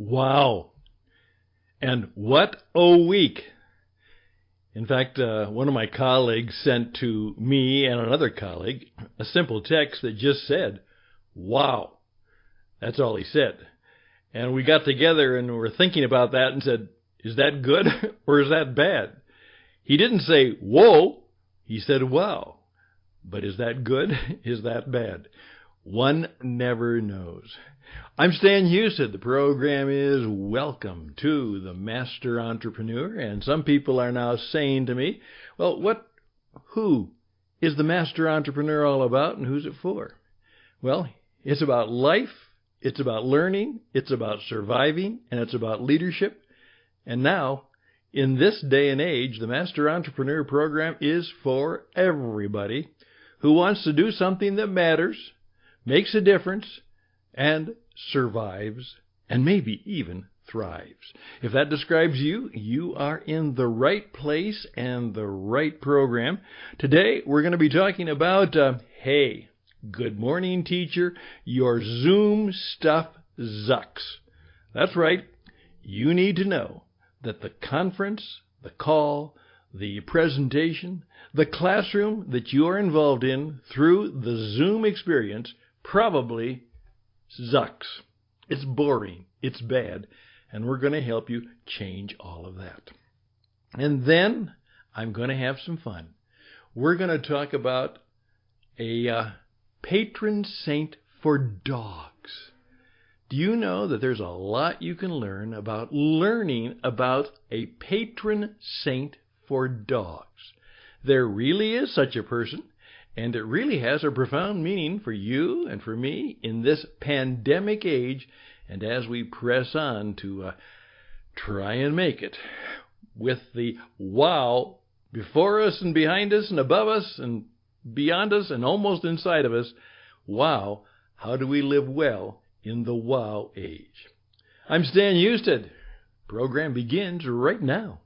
Wow. And what a week. In fact, one of my colleagues sent to me and another colleague a simple text that just said, wow. That's all he said. And we got together and were thinking about that and said, is that good or is that bad? He didn't say, whoa. He said, wow. But is that good? Is that bad? One never knows. I'm Stan Houston. The program is Welcome to the Master Entrepreneur. And some people are now saying to me, well, who is the Master Entrepreneur all about and who's it for? Well, it's about life, it's about learning, it's about surviving, and it's about leadership. And now, in this day and age, the Master Entrepreneur program is for everybody who wants to do something that matters, makes a difference, and survives, and maybe even thrives. If that describes you, you are in the right place and the right program. Today, we're going to be talking about, hey, good morning, teacher, your Zoom stuff ZUCKS. That's right. You need to know that the conference, the call, the presentation, the classroom that you are involved in through the Zoom experience probably ZUCKS. It's boring, it's bad, and we're going to help you change all of that. And then I'm going to have some fun. We're going to talk about a Patron Saint for dogs. Do you know that there's a lot you can learn about learning about a patron saint for dogs? There really is such a person, and it really has a profound meaning for you and for me in this pandemic age, and as we press on to try and make it with the wow before us and behind us and above us and beyond us and almost inside of us. Wow, how do we live well in the wow age? I'm Stan Houston. Program begins right now.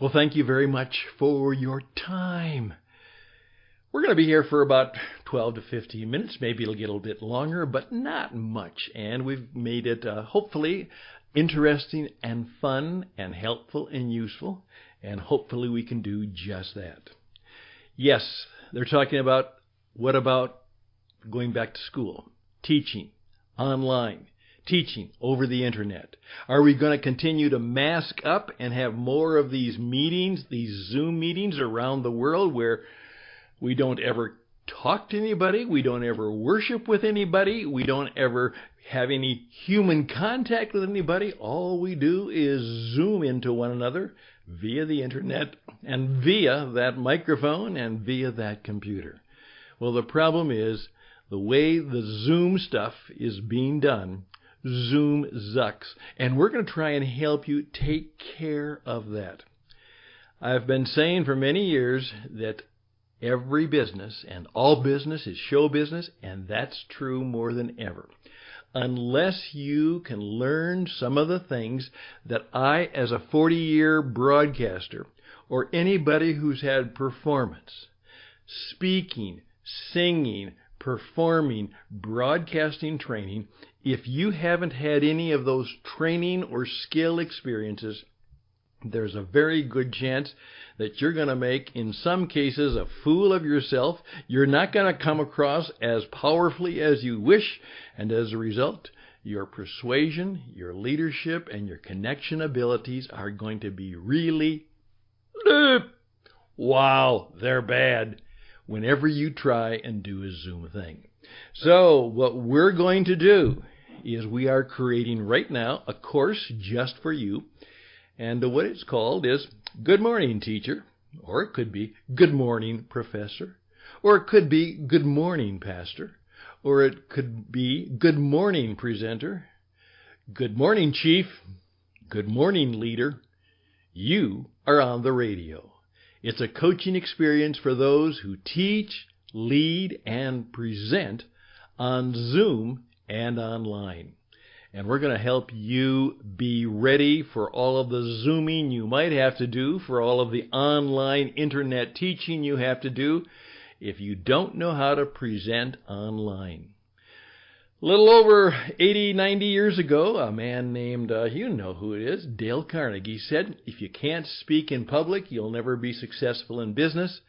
Well, thank you very much for your time. We're going to be here for about 12 to 15 minutes. Maybe it'll get a little bit longer, but not much. And we've made it hopefully interesting and fun and helpful and useful. And hopefully we can do just that. Yes, they're talking about what about going back to school, teaching online, teaching over the internet. Are we going to continue to mask up and have more of these meetings, these Zoom meetings around the world where we don't ever talk to anybody, we don't ever worship with anybody, we don't ever have any human contact with anybody? All we do is Zoom into one another via the internet and via that microphone and via that computer. Well, the problem is the way the Zoom stuff is being done, Zoom ZUCKS, and we're going to try and help you take care of that. I've been saying for many years that every business and all business is show business, and that's true more than ever. Unless you can learn some of the things that I, as a 40-year broadcaster, or anybody who's had performance, speaking, singing, performing, broadcasting training, if you haven't had any of those training or skill experiences, there's a very good chance that you're going to make, in some cases, a fool of yourself. You're not going to come across as powerfully as you wish, and as a result, your persuasion, your leadership, and your connection abilities are going to be really, wow, they're bad whenever you try and do a Zoom thing. So what we're going to do is we are creating right now a course just for you. And what it's called is Good Morning Teacher, or it could be Good Morning Professor, or it could be Good Morning Pastor, or it could be Good Morning Presenter, Good Morning Chief, Good Morning Leader. You are on the radio. It's a coaching experience for those who teach, lead, and present on Zoom and online. And we're going to help you be ready for all of the Zooming you might have to do, for all of the online internet teaching you have to do if you don't know how to present online. A little over 80, 90 years ago, a man named, you know who it is, Dale Carnegie said, if you can't speak in public, you'll never be successful in business.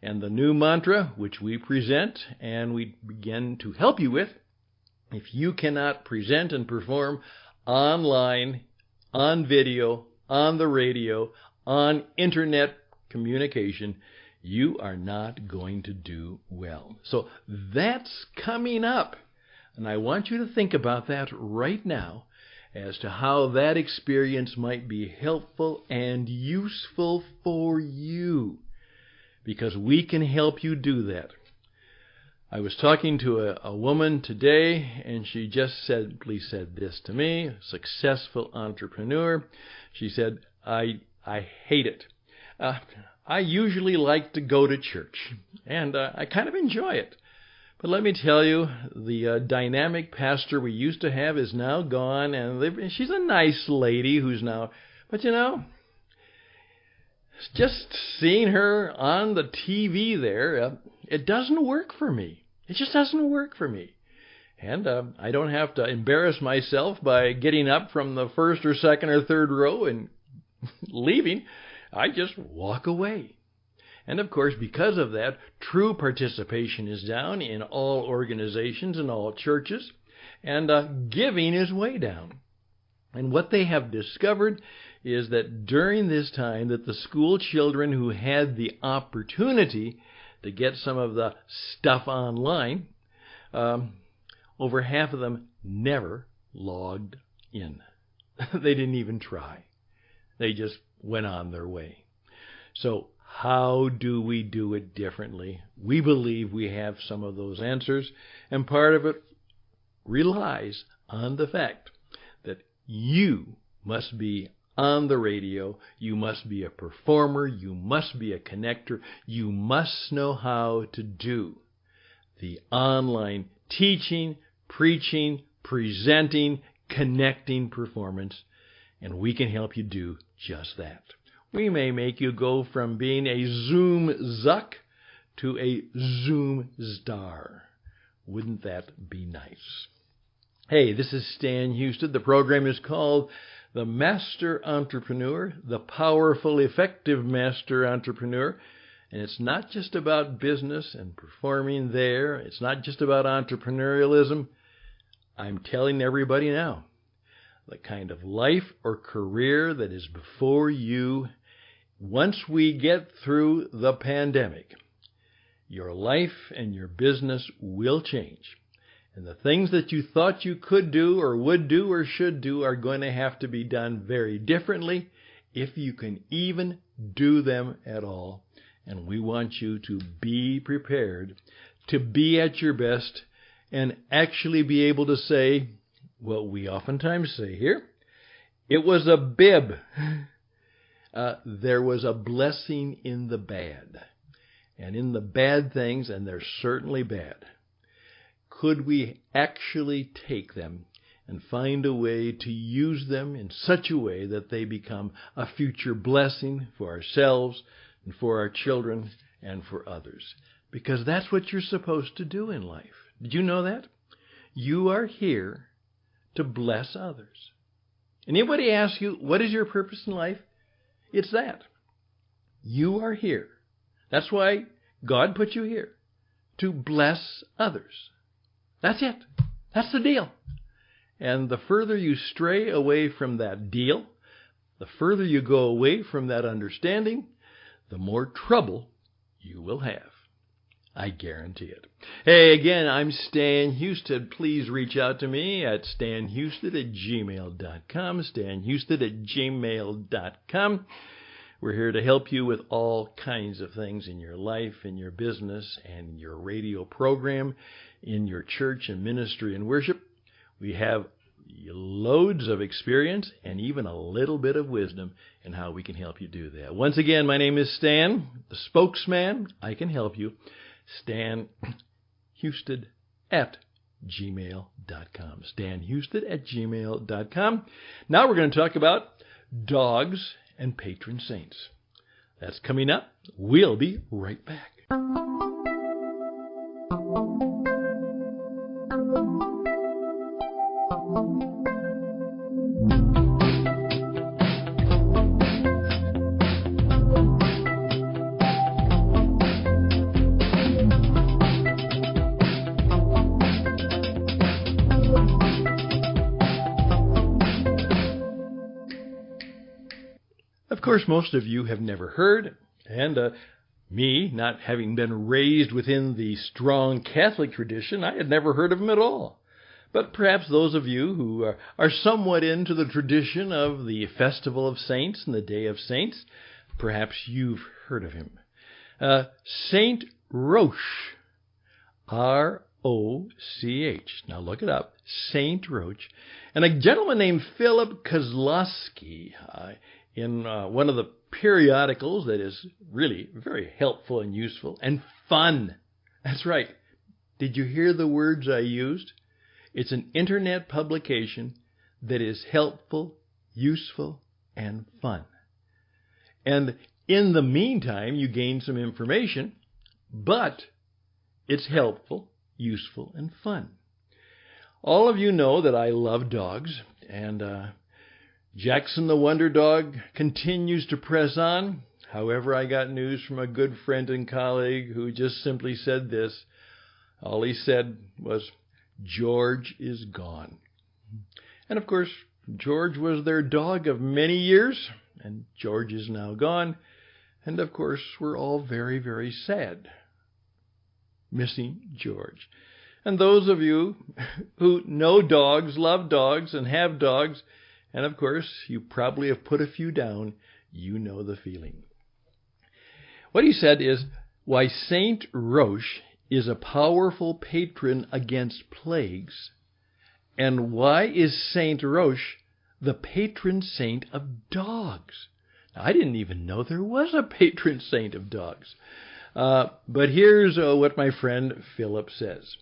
And the new mantra, which we present and we begin to help you with, if you cannot present and perform online, on video, on the radio, on internet communication, you are not going to do well. So that's coming up. And I want you to think about that right now as to how that experience might be helpful and useful for you, because we can help you do that. I was talking to a woman today, and she just simply said this to me, successful entrepreneur. She said, I hate it. I usually like to go to church, and I kind of enjoy it. But let me tell you, the dynamic pastor we used to have is now gone, and she's a nice lady who's now, but you know, just seeing her on the TV there, it doesn't work for me. It just doesn't work for me. And I don't have to embarrass myself by getting up from the first or second or third row and leaving. I just walk away. And of course, because of that, true participation is down in all organizations and all churches, and giving is way down. And what they have discovered is that during this time that the school children who had the opportunity to get some of the stuff online, over half of them never logged in. They didn't even try. They just went on their way. So how do we do it differently? We believe we have some of those answers, and part of it relies on the fact that you must be on the radio, you must be a performer, you must be a connector, you must know how to do the online teaching, preaching, presenting, connecting performance, and we can help you do just that. We may make you go from being a Zoom Zuck to a Zoom star. Wouldn't that be nice? Hey, this is Stan Houston. The program is called The Master Entrepreneur, the Powerful, Effective Master Entrepreneur. And it's not just about business and performing there. It's not just about entrepreneurialism. I'm telling everybody now, the kind of life or career that is before you, once we get through the pandemic, your life and your business will change. And the things that you thought you could do or would do or should do are going to have to be done very differently, if you can even do them at all. And we want you to be prepared, to be at your best, and actually be able to say what we oftentimes say here: it was a bib. There was a blessing in the bad. And in the bad things, and they're certainly bad, could we actually take them and find a way to use them in such a way that they become a future blessing for ourselves and for our children and for others? Because that's what you're supposed to do in life. Did you know that? You are here to bless others. Anybody asks you, what is your purpose in life? It's that. You are here. That's why God put you here, to bless others. That's it. That's the deal. And the further you stray away from that deal, the further you go away from that understanding, the more trouble you will have. I guarantee it. Hey, again, I'm Stan Houston. Please reach out to me at stanhouston@gmail.com, stanhouston@gmail.com. We're here to help you with all kinds of things in your life, in your business, and in your radio program, in your church and ministry and worship. We have loads of experience and even a little bit of wisdom in how we can help you do that. Once again, my name is Stan, the spokesman. I can help you. stanhouston@gmail.com. stanhouston@gmail.com. Now we're going to talk about dogs and patron saints. That's coming up. We'll be right back. Of course, most of you have never heard, and me, not having been raised within the strong Catholic tradition, I had never heard of him at all. But perhaps those of you who are somewhat into the tradition of the Festival of Saints and the Day of Saints, perhaps you've heard of him. Saint Roche, R-O-C-H. Now look it up, Saint Roche. And a gentleman named Philip Kozlowski, in one of the periodicals that is really very helpful and useful and fun. That's right. Did you hear the words I used? It's an internet publication that is helpful, useful, and fun. And in the meantime, you gain some information, but it's helpful, useful, and fun. All of you know that I love dogs, and Jackson the Wonder Dog continues to press on. However, I got news from a good friend and colleague who just simply said this. All he said was, George is gone. And of course, George was their dog of many years, and George is now gone. And of course, we're all very, very sad, missing George. And those of you who know dogs, love dogs, and have dogs, and of course, you probably have put a few down, you know the feeling. What he said is, why Saint Roche is a powerful patron against plagues, and why is Saint Roche the patron saint of dogs? Now, I didn't even know there was a patron saint of dogs. But here's what my friend Philip says.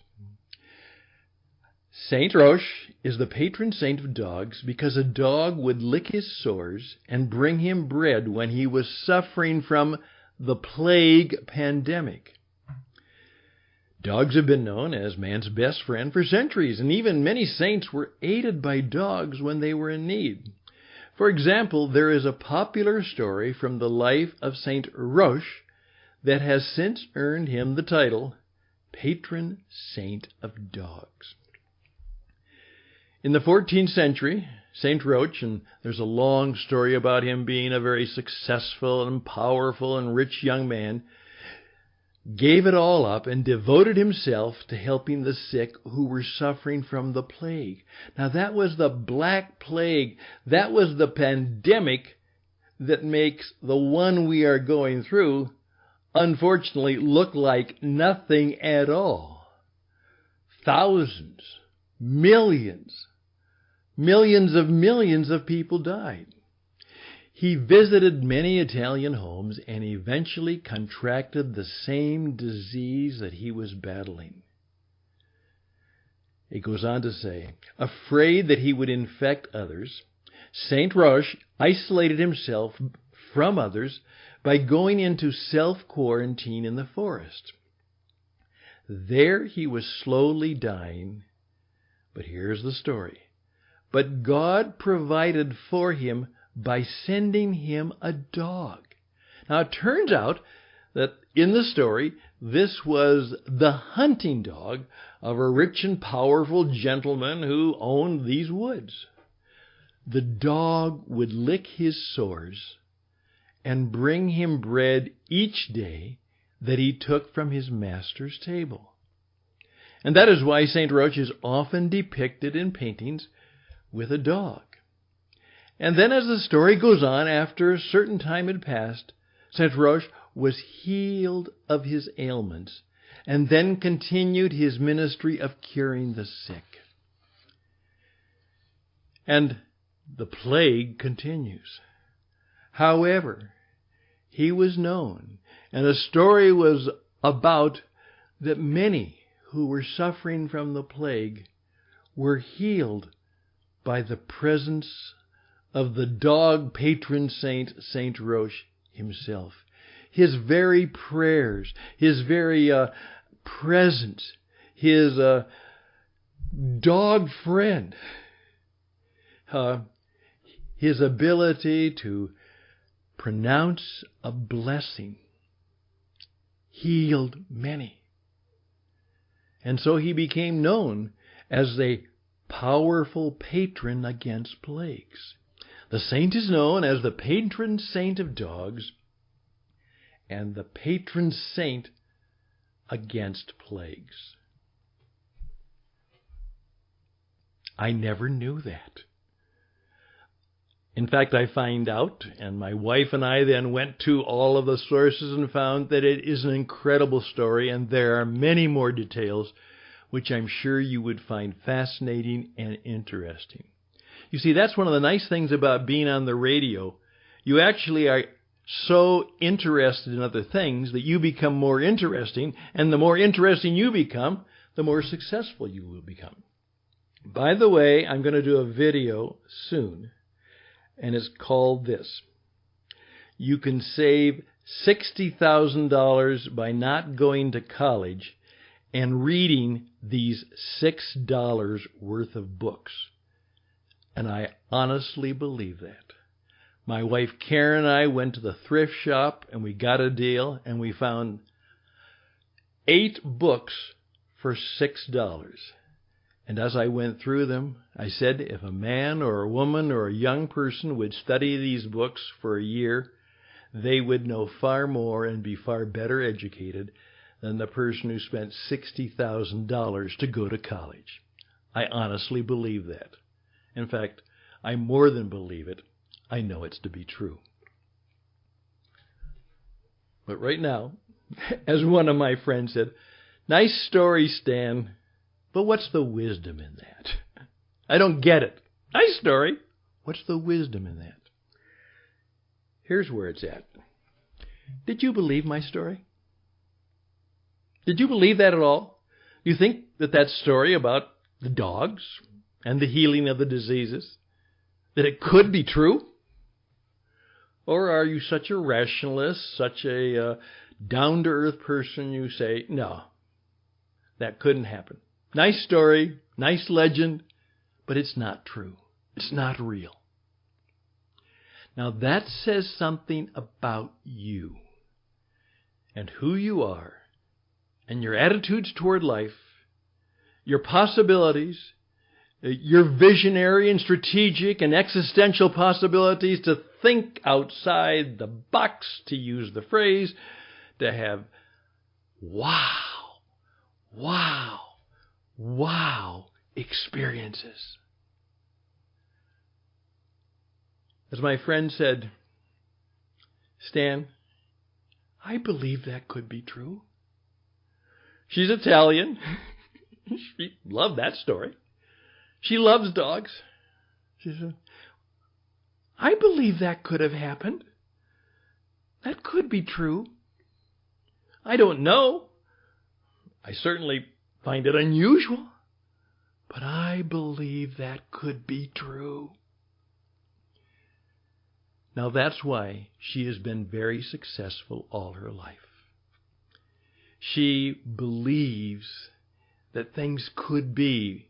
Saint Roche is the patron saint of dogs because a dog would lick his sores and bring him bread when he was suffering from the plague pandemic. Dogs have been known as man's best friend for centuries, and even many saints were aided by dogs when they were in need. For example, there is a popular story from the life of Saint Roche that has since earned him the title Patron Saint of Dogs. In the 14th century, Saint Roche, and there's a long story about him being a very successful and powerful and rich young man, gave it all up and devoted himself to helping the sick who were suffering from the plague. Now that was the Black Plague. That was the pandemic that makes the one we are going through, unfortunately, look like nothing at all. Thousands, millions of people died. He visited many Italian homes and eventually contracted the same disease that he was battling. It goes on to say, afraid that he would infect others, Saint Roche isolated himself from others by going into self-quarantine in the forest. There he was slowly dying, but here's the story. But God provided for him by sending him a dog. Now, it turns out that in the story, this was the hunting dog of a rich and powerful gentleman who owned these woods. The dog would lick his sores and bring him bread each day that he took from his master's table. And that is why Saint Roche is often depicted in paintings with a dog. And then as the story goes on, after a certain time had passed, Saint Roche was healed of his ailments and then continued his ministry of curing the sick. And the plague continues. However, he was known, and a story was about that many who were suffering from the plague were healed by the presence of the dog patron saint, Saint Roche himself. His very prayers, his very presence, his dog friend, his ability to pronounce a blessing healed many. And so he became known as a powerful patron against plagues. The saint is known as the patron saint of dogs and the patron saint against plagues. I never knew that. In fact, I find out, and my wife and I then went to all of the sources and found that it is an incredible story, and there are many more details which I'm sure you would find fascinating and interesting. You see, that's one of the nice things about being on the radio. You actually are so interested in other things that you become more interesting, and the more interesting you become, the more successful you will become. By the way, I'm going to do a video soon, and it's called this: You can save $60,000 by not going to college and reading these $6 worth of books. And I honestly believe that. My wife Karen and I went to the thrift shop and we got a deal, and we found 8 books for $6. And as I went through them, I said, if a man or a woman or a young person would study these books for a year, they would know far more and be far better educated than the person who spent $60,000 to go to college. I honestly believe that. In fact, I more than believe it. I know it's to be true. But right now, as one of my friends said, nice story, Stan, but what's the wisdom in that? I don't get it. Nice story. What's the wisdom in that? Here's where it's at. Did you believe my story? Did you believe that at all? Do you think that story about the dogs and the healing of the diseases, that it could be true? Or are you such a rationalist, such a down-to-earth person, you say, no, that couldn't happen. Nice story, nice legend, but it's not true. It's not real. Now that says something about you and who you are and your attitudes toward life, your possibilities, your visionary and strategic and existential possibilities to think outside the box, to use the phrase, to have wow experiences. As my friend said, Stan, I believe that could be true. She's Italian. She loved that story. She loves dogs. She said, I believe that could have happened. That could be true. I don't know. I certainly find it unusual, but I believe that could be true. Now that's why she has been very successful all her life. She believes that things could be,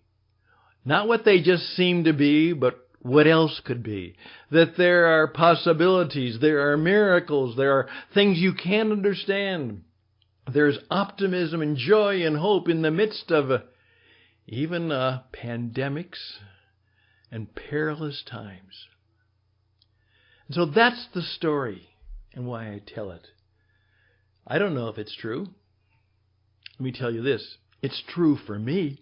not what they just seem to be, but what else could be. That there are possibilities, there are miracles, there are things you can't understand. There's optimism and joy and hope in the midst of even pandemics and perilous times. And so that's the story and why I tell it. I don't know if it's true. Let me tell you this. It's true for me.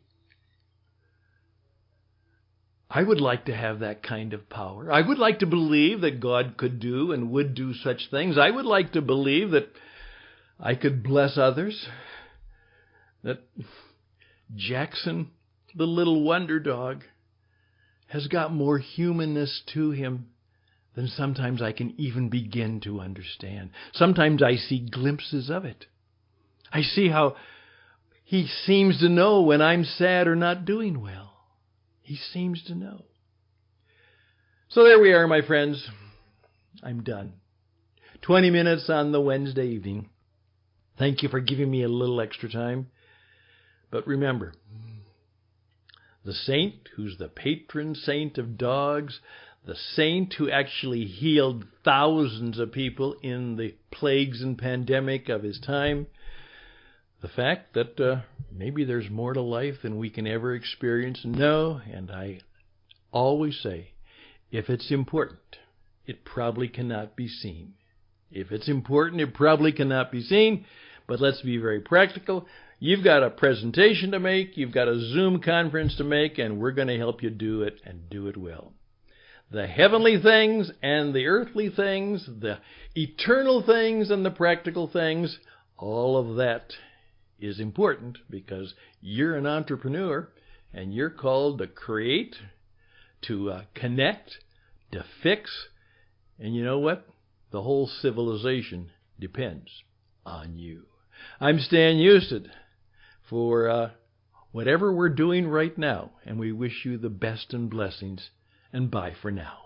I would like to have that kind of power. I would like to believe that God could do and would do such things. I would like to believe that I could bless others. That Jackson, the little wonder dog, has got more humanness to him than sometimes I can even begin to understand. Sometimes I see glimpses of it. I see how He seems to know when I'm sad or not doing well. He seems to know. So there we are, my friends. I'm done. 20 minutes on the Wednesday evening. Thank you for giving me a little extra time. But remember, the saint who's the patron saint of dogs, the saint who actually healed thousands of people in the plagues and pandemic of his time, the fact that maybe there's more to life than we can ever experience. No, and I always say, if it's important, it probably cannot be seen. If it's important, it probably cannot be seen. But let's be very practical. You've got a presentation to make, you've got a Zoom conference to make, and we're going to help you do it and do it well. The heavenly things and the earthly things, the eternal things and the practical things, all of that is important because you're an entrepreneur and you're called to create, to connect, to fix, and you know what? The whole civilization depends on you. I'm Stan Houston for whatever we're doing right now, and we wish you the best and blessings, and bye for now.